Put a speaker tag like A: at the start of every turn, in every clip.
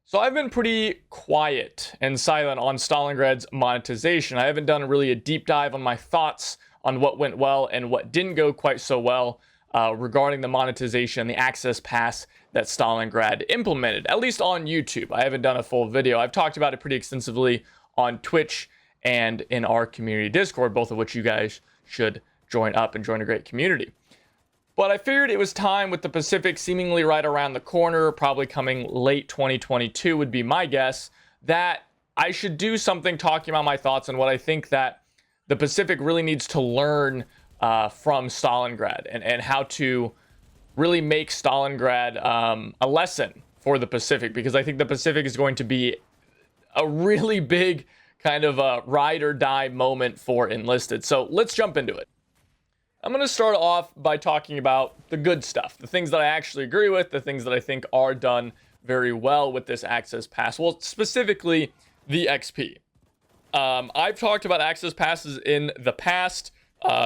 A: So I've been pretty quiet and silent on Stalingrad's monetization. I haven't done really a deep dive on my thoughts on what went well and what didn't go quite so well regarding the monetization, the access pass that Stalingrad implemented, at least on YouTube. I haven't done a full video. I've talked about it pretty extensively on Twitch and in our community Discord, both of which you guys should join up and join a great community. But I figured it was time, with the Pacific seemingly right around the corner, probably coming late 2022 would be my guess, that I should do something talking about my thoughts on what I think that the Pacific really needs to learn from Stalingrad, and how to really make Stalingrad a lesson for the Pacific, because I think the Pacific is going to be a really big kind of a ride or die moment for Enlisted. So let's jump into it. I'm going to start off by talking about the good stuff, the things that I actually agree with, the things that I think are done very well with this access pass. Well, specifically the XP. I've talked about access passes in the past.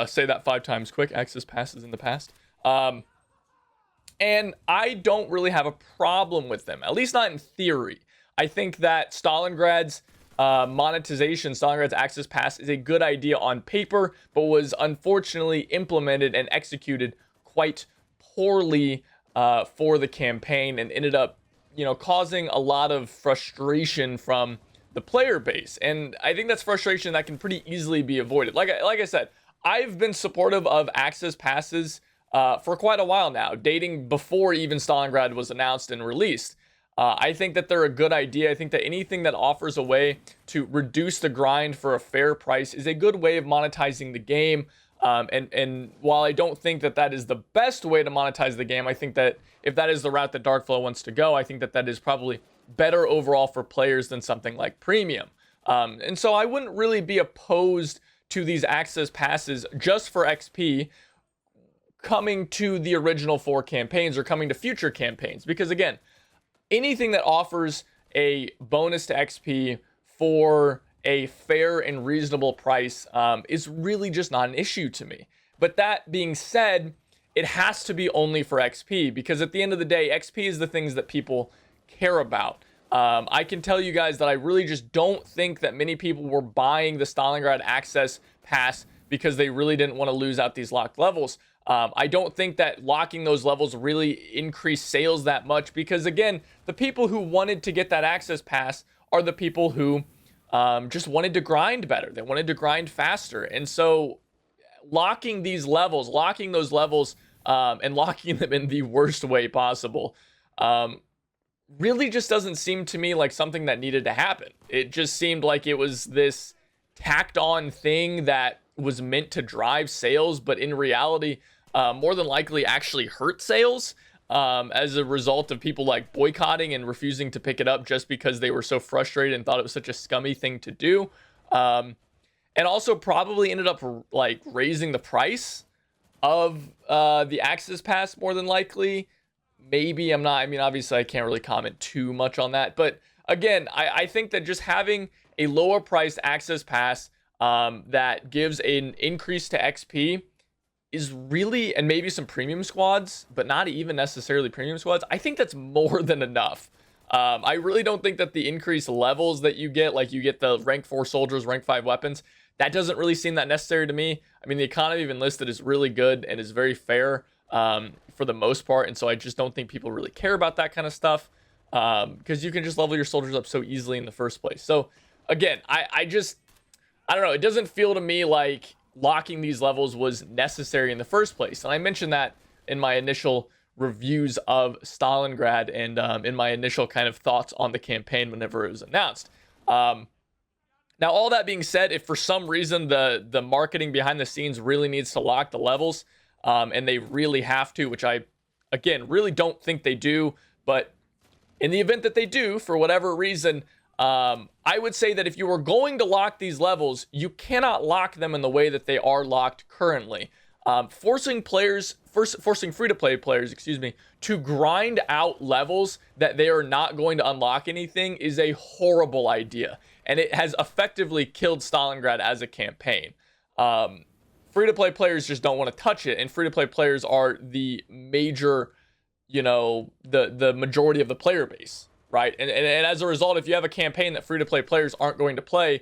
A: Say that 5 times quick. Access passes in the past. And I don't really have a problem with them, at least not in theory. I think that Stalingrad's monetization, Stalingrad's access pass, is a good idea on paper, but was unfortunately implemented and executed quite poorly for the campaign, and ended up, causing a lot of frustration from the player base. And I think that's frustration that can pretty easily be avoided. Like I said, I've been supportive of access passes for quite a while now, dating before even Stalingrad was announced and released. I think that they're a good idea. I think that anything that offers a way to reduce the grind for a fair price is a good way of monetizing the game. And while I don't think that that is the best way to monetize the game, I think that if that is the route that Darkflow wants to go, I think that that is probably better overall for players than something like Premium. And so I wouldn't really be opposed to these access passes just for XP coming to the original 4 campaigns or coming to future campaigns, because again, anything that offers a bonus to XP for a fair and reasonable price is really just not an issue to me. But that being said, it has to be only for XP, because at the end of the day, XP is the things that people care about. I can tell you guys that I really just don't think that many people were buying the Stalingrad access pass because they really didn't want to lose out these locked levels. I don't think that locking those levels really increased sales that much, because again, the people who wanted to get that access pass are the people who just wanted to grind better. They wanted to grind faster. And so locking those levels and locking them in the worst way possible really just doesn't seem to me like something that needed to happen. It just seemed like it was this tacked on thing that was meant to drive sales, but in reality, more than likely actually hurt sales as a result of people like boycotting and refusing to pick it up just because they were so frustrated and thought it was such a scummy thing to do. And also probably ended up like raising the price of the access pass more than likely. Maybe I'm not, I mean, obviously I can't really comment too much on that, but again, I think that just having a lower priced access pass that gives an increase to XP is really, and maybe some premium squads, but not even necessarily premium squads, I think that's more than enough. I really don't think that the increased levels that you get, like you get the rank 4 soldiers, rank 5 weapons, that doesn't really seem that necessary to me. I mean, the economy of Enlisted is really good and is very fair for the most part, and so I just don't think people really care about that kind of stuff, because you can just level your soldiers up so easily in the first place. So again, I don't know, it doesn't feel to me like locking these levels was necessary in the first place. And I mentioned that in my initial reviews of Stalingrad and in my initial kind of thoughts on the campaign whenever it was announced. Now, all that being said, if for some reason the marketing behind the scenes really needs to lock the levels, and they really have to, which I, again, really don't think they do, but in the event that they do, for whatever reason, I would say that if you were going to lock these levels, you cannot lock them in the way that they are locked currently. Forcing free-to-play players, to grind out levels that they are not going to unlock anything is a horrible idea, and it has effectively killed Stalingrad as a campaign. Free-to-play players just don't want to touch it, and free-to-play players are the major, the majority of the player base. right? And as a result, if you have a campaign that free-to-play players aren't going to play,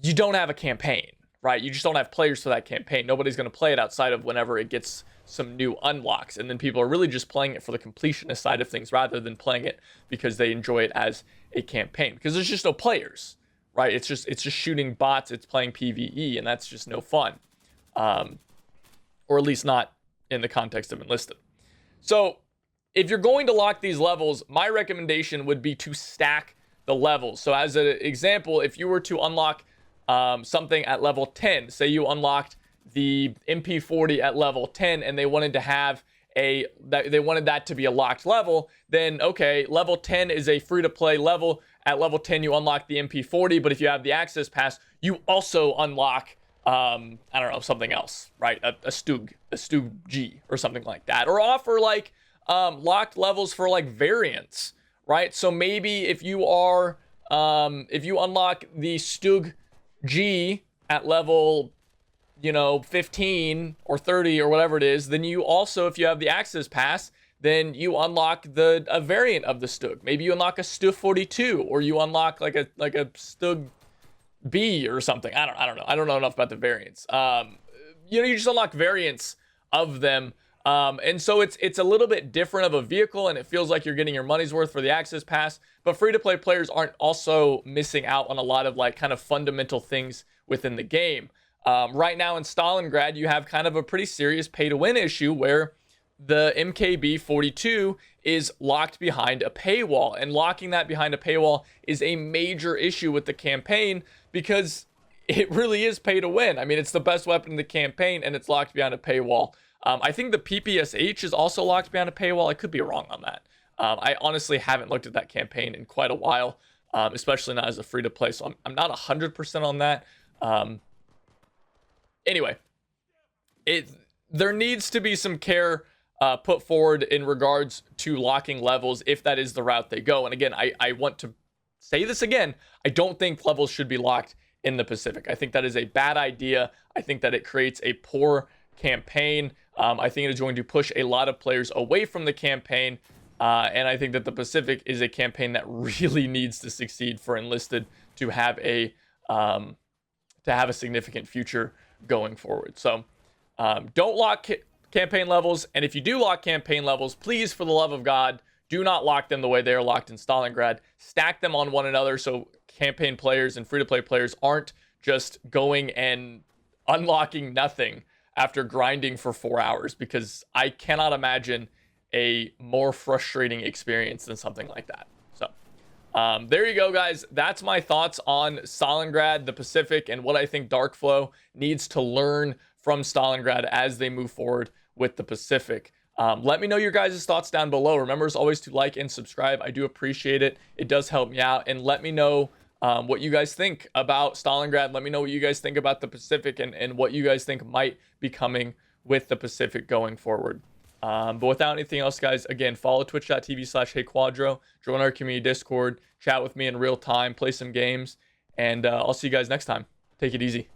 A: you don't have a campaign, right? You just don't have players for that campaign. Nobody's going to play it outside of whenever it gets some new unlocks. And then people are really just playing it for the completionist side of things rather than playing it because they enjoy it as a campaign. Because there's just no players, right? It's just shooting bots. It's playing PvE, and that's just no fun. Or at least not in the context of Enlisted. So if you're going to lock these levels, my recommendation would be to stack the levels. So as an example, if you were to unlock something at level 10, say you unlocked the MP40 at level 10 and they wanted to have they wanted that to be a locked level, then okay, level 10 is a free-to-play level. At level 10, you unlock the MP40, but if you have the access pass, you also unlock I don't know, something else, right? A Stug G or something like that, or offer like locked levels for like variants, right? So maybe if you are if you unlock the Stug G at level 15 or 30 or whatever it is, then you also, if you have the access pass, then you unlock a variant of the Stug. Maybe you unlock a Stug 42, or you unlock like a Stug B or something. I don't know. I don't know enough about the variants. You just unlock variants of them. And so it's a little bit different of a vehicle, and it feels like you're getting your money's worth for the access pass, but free-to-play players aren't also missing out on a lot of like kind of fundamental things within the game. Right now in Stalingrad, you have kind of a pretty serious pay-to-win issue where the MKB 42 is locked behind a paywall, and locking that behind a paywall is a major issue with the campaign because it really is pay to win. I mean, it's the best weapon in the campaign, and it's locked behind a paywall. I think the PPSH is also locked behind a paywall. I could be wrong on that. I honestly haven't looked at that campaign in quite a while, especially not as a free-to-play, so I'm not 100% on that. Anyway, there needs to be some care put forward in regards to locking levels if that is the route they go. And again, I want to say this again. I don't think levels should be locked in the Pacific. I think that is a bad idea. I think that it creates a poor campaign. I think it is going to push a lot of players away from the campaign. And I think that the Pacific is a campaign that really needs to succeed for Enlisted to have a significant future going forward. So don't lock campaign levels, and if you do lock campaign levels, please, for the love of God, do not lock them the way they are locked in Stalingrad. Stack them on one another so campaign players and free-to-play players aren't just going and unlocking nothing after grinding for 4 hours, because I cannot imagine a more frustrating experience than something like that. So there you go, guys. That's my thoughts on Stalingrad, the Pacific, and what I think Darkflow needs to learn from Stalingrad as they move forward with the Pacific. Let me know your guys' thoughts down below. Remember, as always, to like and subscribe. I do appreciate it. It does help me out. And let me know what you guys think about Stalingrad. Let me know what you guys think about the Pacific and what you guys think might be coming with the Pacific going forward. But without anything else, guys, again, follow twitch.tv/HeyQuadro, join our community Discord, chat with me in real time, play some games, and I'll see you guys next time. Take it easy.